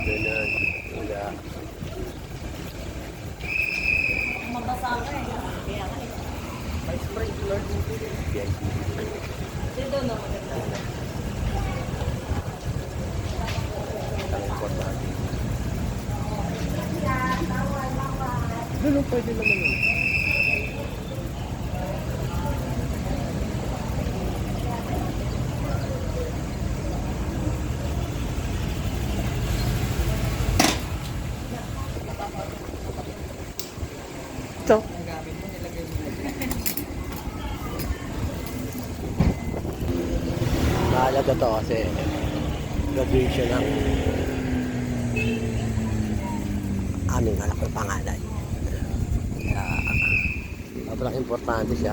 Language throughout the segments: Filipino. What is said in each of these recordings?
Ganun. Wala. Mabasa ka eh. Kaya ka eh. May sprinkler dito. Yes. Dito na maganda. Ang importante. Ganun pwede naman yun. Ito. Ang gamit mo, nilagay mo. Mahalaga to kasi graduation ng aming anak ng panganay. Kaya sobrang importante siya.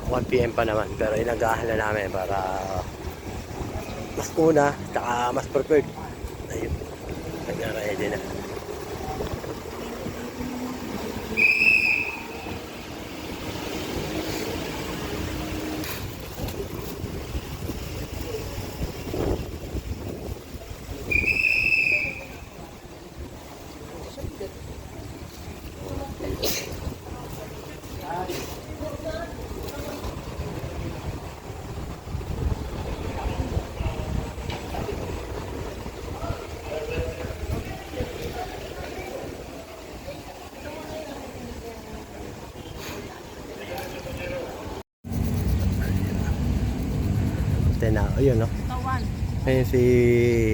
1 PM pa naman pero inagahan na namin para mas una saka mas prepared. Ayun, nag-ready na. Na, ayun no. Tawan. Ayun si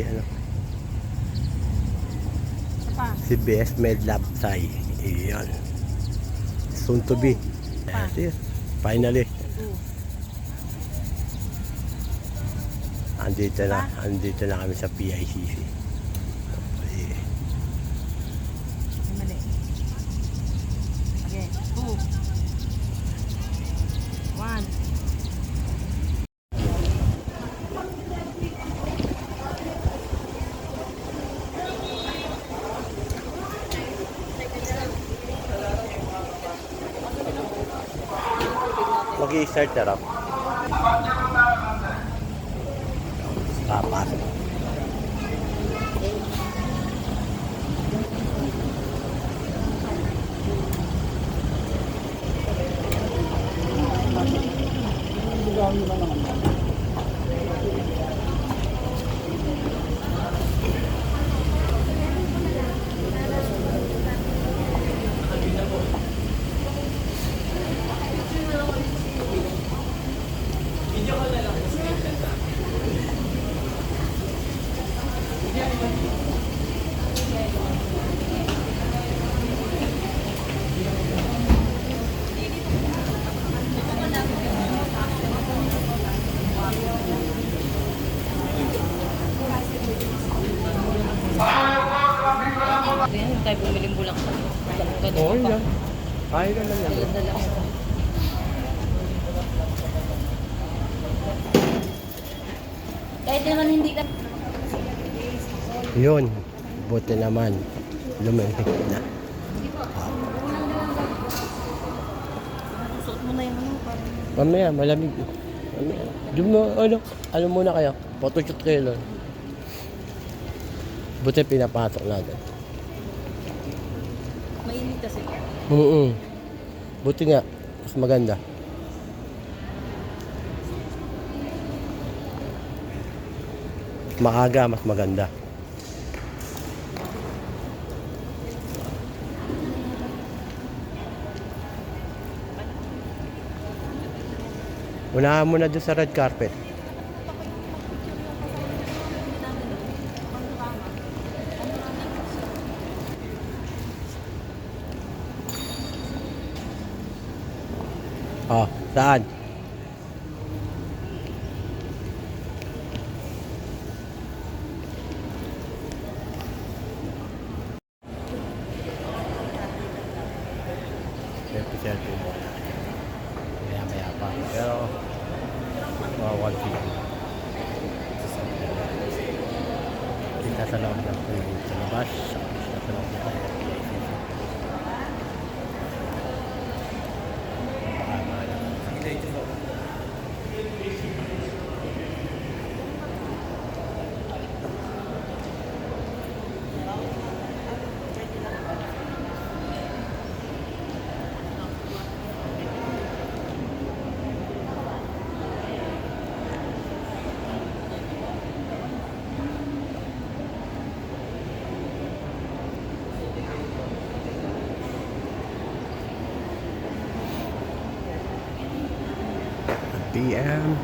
ano. Pa. Si BS Medlab Sai. Iyon. Soon to be. Yes, finally. Andito na kami sa PICC. Okay. Mali. Okay. 2. 1. Mag-i-start na raw. Papasok. Hindi tayo bumiling bulak sa Oo, yun lang. Kaya na lang yan. Kahit naman hindi ka... Yun. Buti naman. Lumamig na. Suot mo na yung ano. Mamaya, malamig. Mamaya. Diyan mo, ano muna kayo? Photoshoot kayo lang. Buti pinapatok natin. Mainit kasi. Buti nga. Mas maganda. Maaga, mas maganda. Unahan muna doon sa red carpet. Oh, saan? Selfie mo. Maya pa. Pero, mga 1 PM. Kita sa loob ng sa labas. Kita sa loob ng PICC. p.m.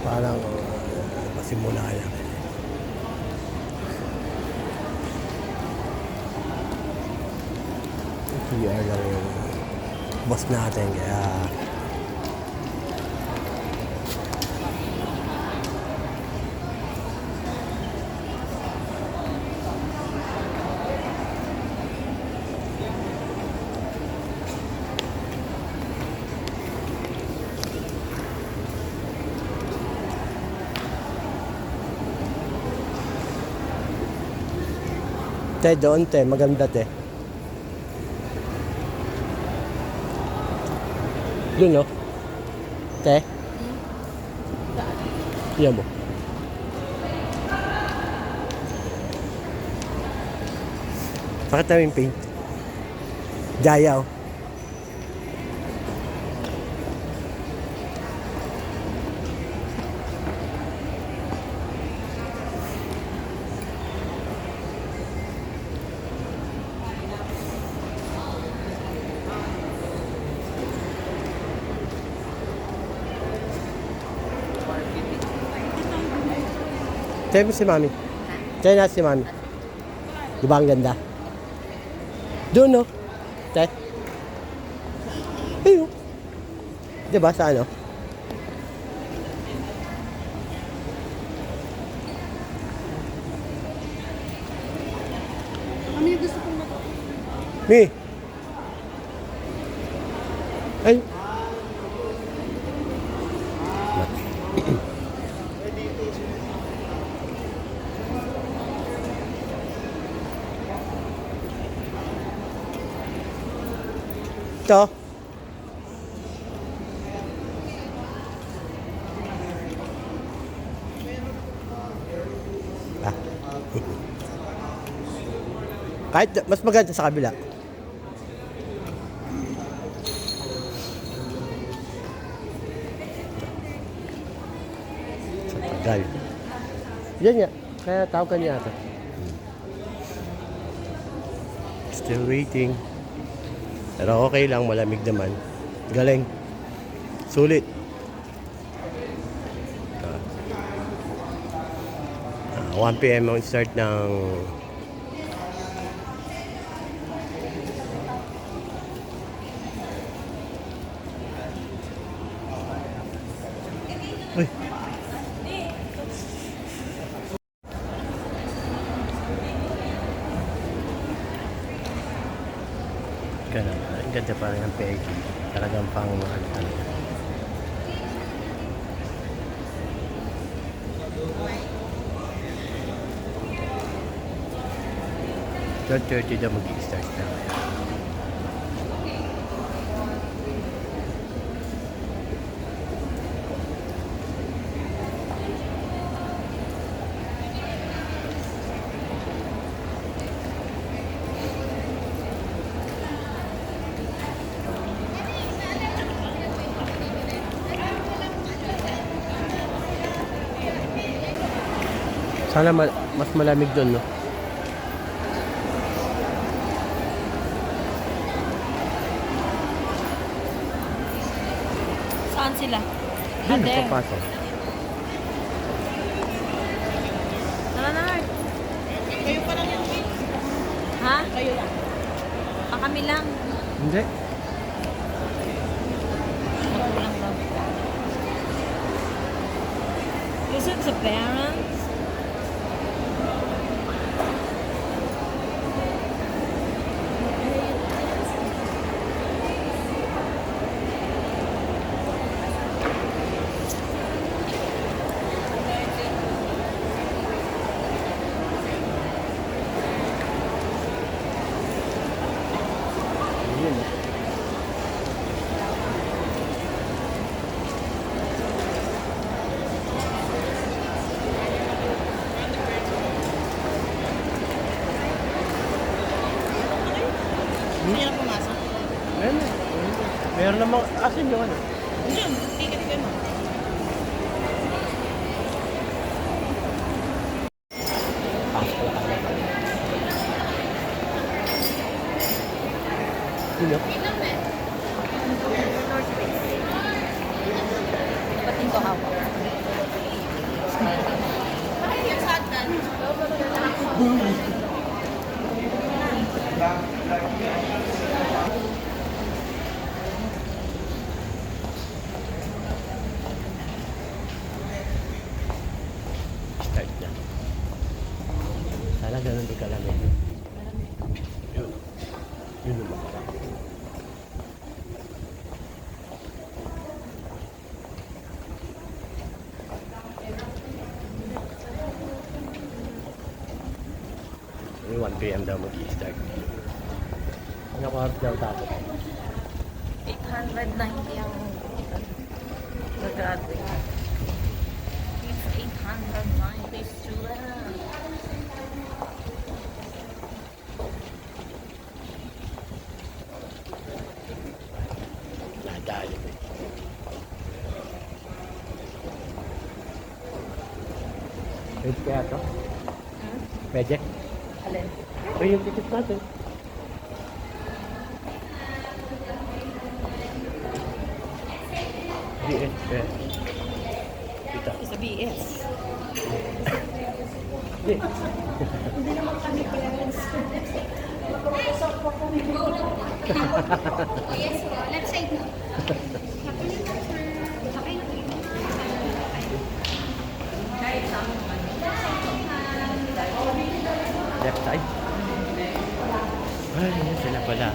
Parang pasimula lang. PR lang yung boss natin kaya te doon te maganda te doon no te yan mo bakit namin paint Jaya oh Tayo mo si Mami. Tayo na si Mami. Di ba ang ganda? Doon, no? Tayo. Ayun. Di ba sa ano? Ano yung gusto kong mag- Mi. Ay. Ito. Ah. Kahit mas maganda sa kabila. Sa tagal. Yan nga. Kaya tawag ka niya ata. Still waiting. Pero okay lang, malamig naman. Galing. Sulit. 1 p.m. ang start ng Uy. Ganun. Ang ganda parang ng PIG. Talagang pang ano talaga. .30 daw mag-i-start na. Sana mas malamig doon, no? Saan sila? Doon, Ate. papasok. Tara na, Art. Kayo pa lang yung kids? Ha? Kayo lang. Kami lang. Hindi. Magulang daw. Is it the parents? Yun. Hindi na pumasok. Meron namang asin yung ano. Diyan, ticket ka na. Pasok lang kami. Sino? Dapat ko hawak. Start na. Sana ganun din kalamin. Yun. Yun yung makarap. May 1 p.m. daw mag-i-start. Ano ko daw tapos? 890 ang nag-graduate. It's 890 students. Nadali mo. Pwede kaya ito? Pwede? Alin? O yung ticket natin. DS. Ito. Sa BS. Hindi. Yes po, left side na. Left side. Ay, yan sila pala.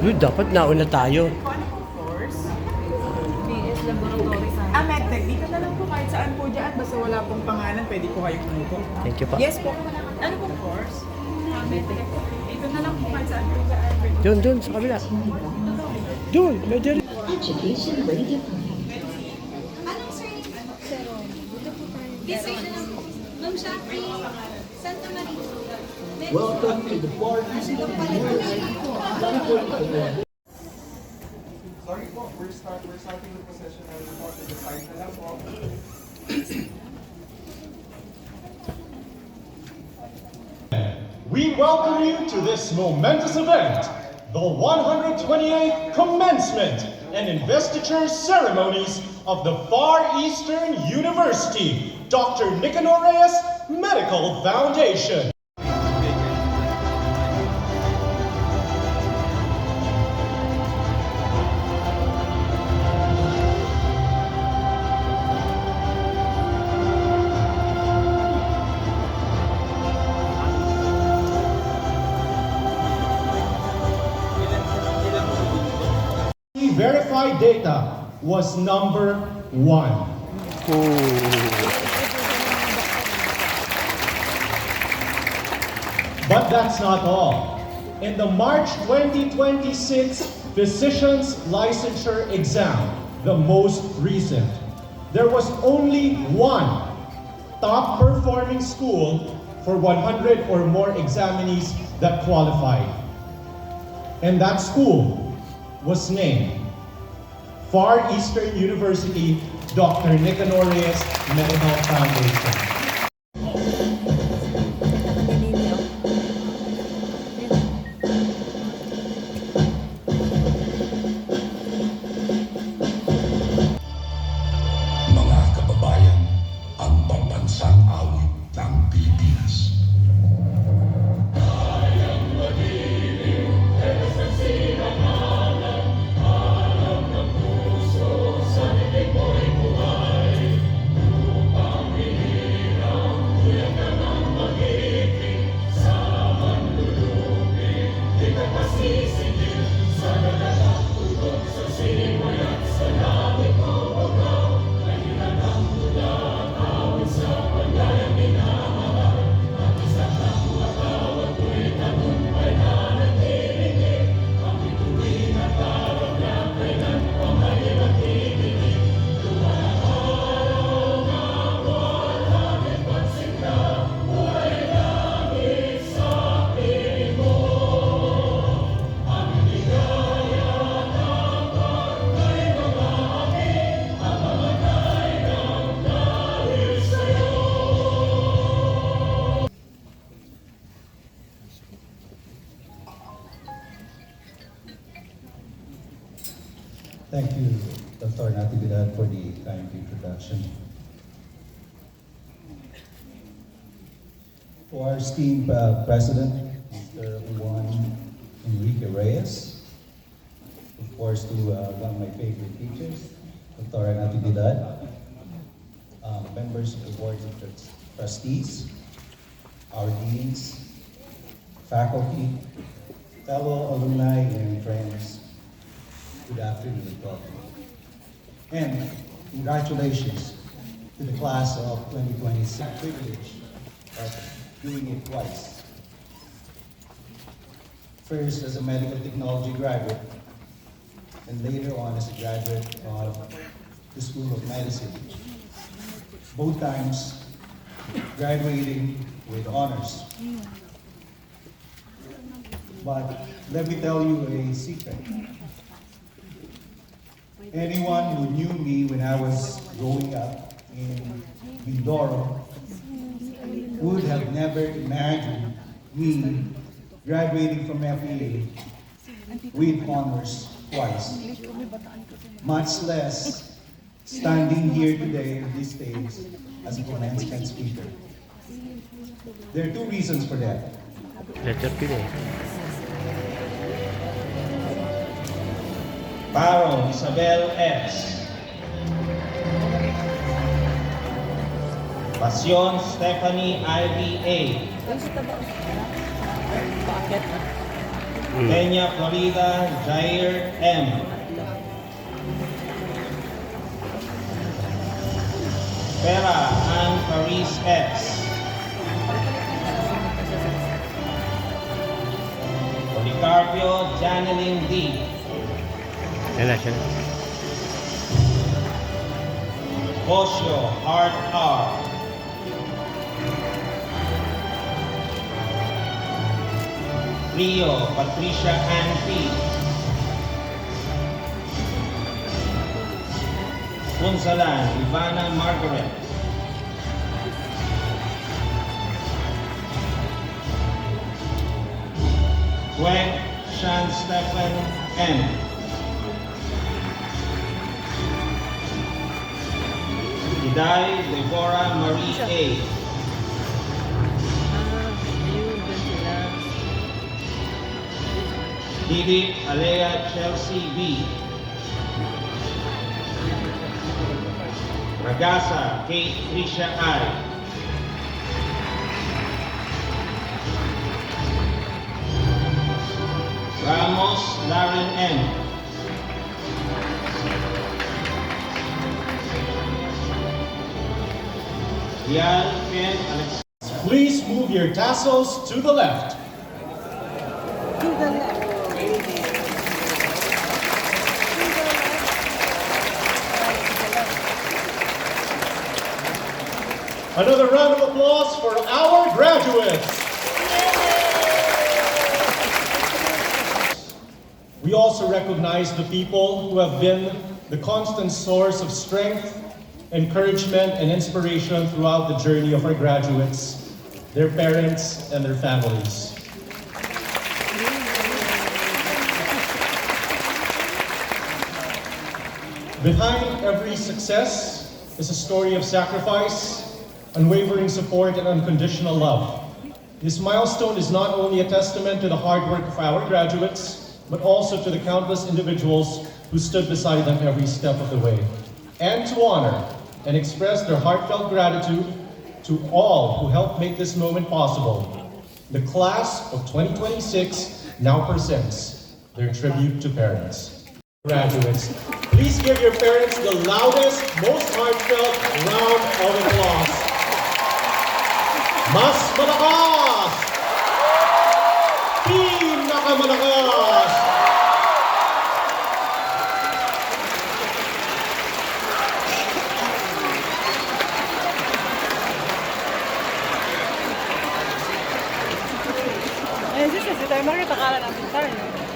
Dude, dapat nauna tayo. BS Laboratory sa Medtech, dito na lang po kahit saan po dyan. Basta wala pong pangalan, pwede po kayong umupo. Thank you pa. Yes po. Ano pong course? Medtech. Dito na lang po kahit saan po dyan. Doon, doon, sa kabila. Doon, medyo. Education Radio Anong surname? This way na lang po. Ma'am Shakri, Santa Maria. Welcome to the party. Sorry po, we're starting the procession and po to the side na lang po. We welcome you to this momentous event, the 128th commencement and investiture ceremonies of the Far Eastern University, Dr. Nicanor Reyes Medical Foundation. Verified data was number 1. But that's not all. In the March 2026 Physician's Licensure Exam, the most recent, there was only one top performing school for 100 or more examinees that qualified. And that school was named Far Eastern University Dr. Nicanor Reyes Medical Foundation. Mga kababayan, ang pambansang awit ng Pilipinas. Thank you, Dr. Natividad, for the kind introduction. To our esteemed President, Mr. Juan Enrique Reyes, of course to one of my favorite teachers, Dr. Natividad, members of the Board of Trustees, our deans, faculty, fellow alumni and friends, good afternoon, welcome. And congratulations to the class of 2026, privilege of doing it twice. First as a medical technology graduate, and later on as a graduate of the School of Medicine. Both times graduating with honors. But let me tell you a secret. Anyone who knew me when I was growing up in Mindoro would have never imagined me graduating from FEA with honors twice. Much less standing here today on this stage as a commencement speaker. There are two reasons for that. Letter P eh. Paro Isabel S. Pasyon Stephanie Ivy A. Kenya Florida Jair M. Pera Ann Paris S. Policarpio Janeline D. Yan na siya. Bosio Hart R. Rio Patricia Ann P. Punsalan Ivana Margaret. Gwen Shan Stephen M. Iday Deborah Marie A. Didi Alea Chelsea B. Ragasa Kate Tricia I. Ramos Lauren M. Rial Ken Alex. Please move your tassels to the left. Another round of applause for our graduates. We also recognize the people who have been the constant source of strength, encouragement, and inspiration throughout the journey of our graduates, their parents, and their families. Behind every success is a story of sacrifice, unwavering support, and unconditional love. This milestone is not only a testament to the hard work of our graduates, but also to the countless individuals who stood beside them every step of the way, and to honor and express their heartfelt gratitude to all who helped make this moment possible. The class of 2026 now presents their tribute to parents. Graduates, please give your parents the loudest, most heartfelt round of applause. Mas malakas! Pinakamalakas!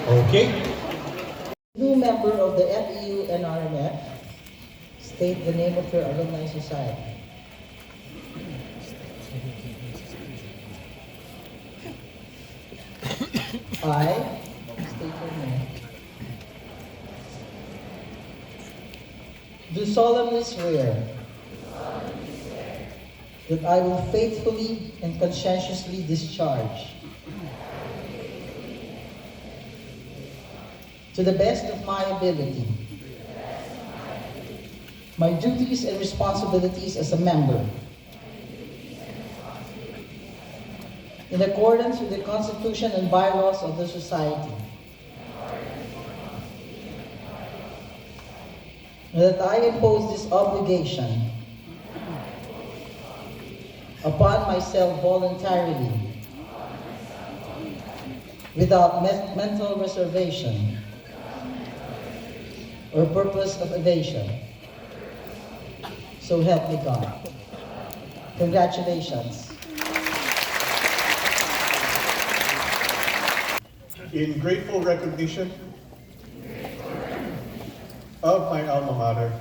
Okay. New member of the FEU NRMF, state the name of your alumni society. I state your name. do solemnly swear that I will faithfully and conscientiously discharge, to the best of my ability, my duties and responsibilities as a member, in accordance with the Constitution and bylaws of the Society, and that I impose this obligation upon myself voluntarily, without mental reservation or purpose of evasion. So help me God. Congratulations. In grateful recognition of my alma mater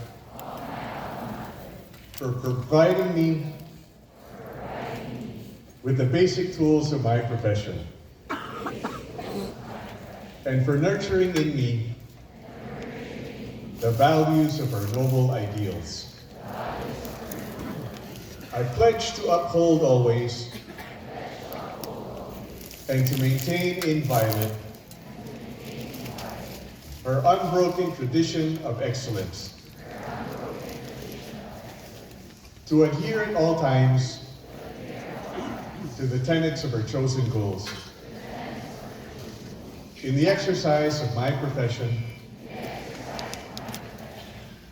for providing me with the basic tools of my profession and for nurturing in me the values of our noble ideals. I pledge to uphold always and to maintain inviolate our unbroken tradition of excellence, to adhere at all times to the tenets of our chosen goals. In the exercise of my profession,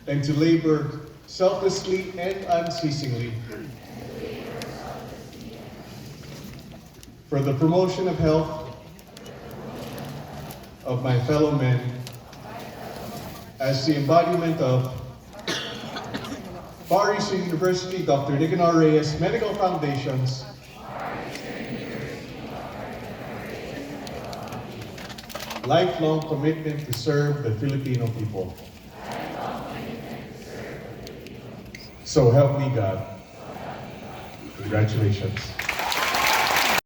and to labor selflessly and unceasingly for the promotion of health of my fellow men as the embodiment of Far Eastern University Dr. Nicanor Reyes Medical Foundation's lifelong commitment to serve the Filipino people. So help me God. Congratulations.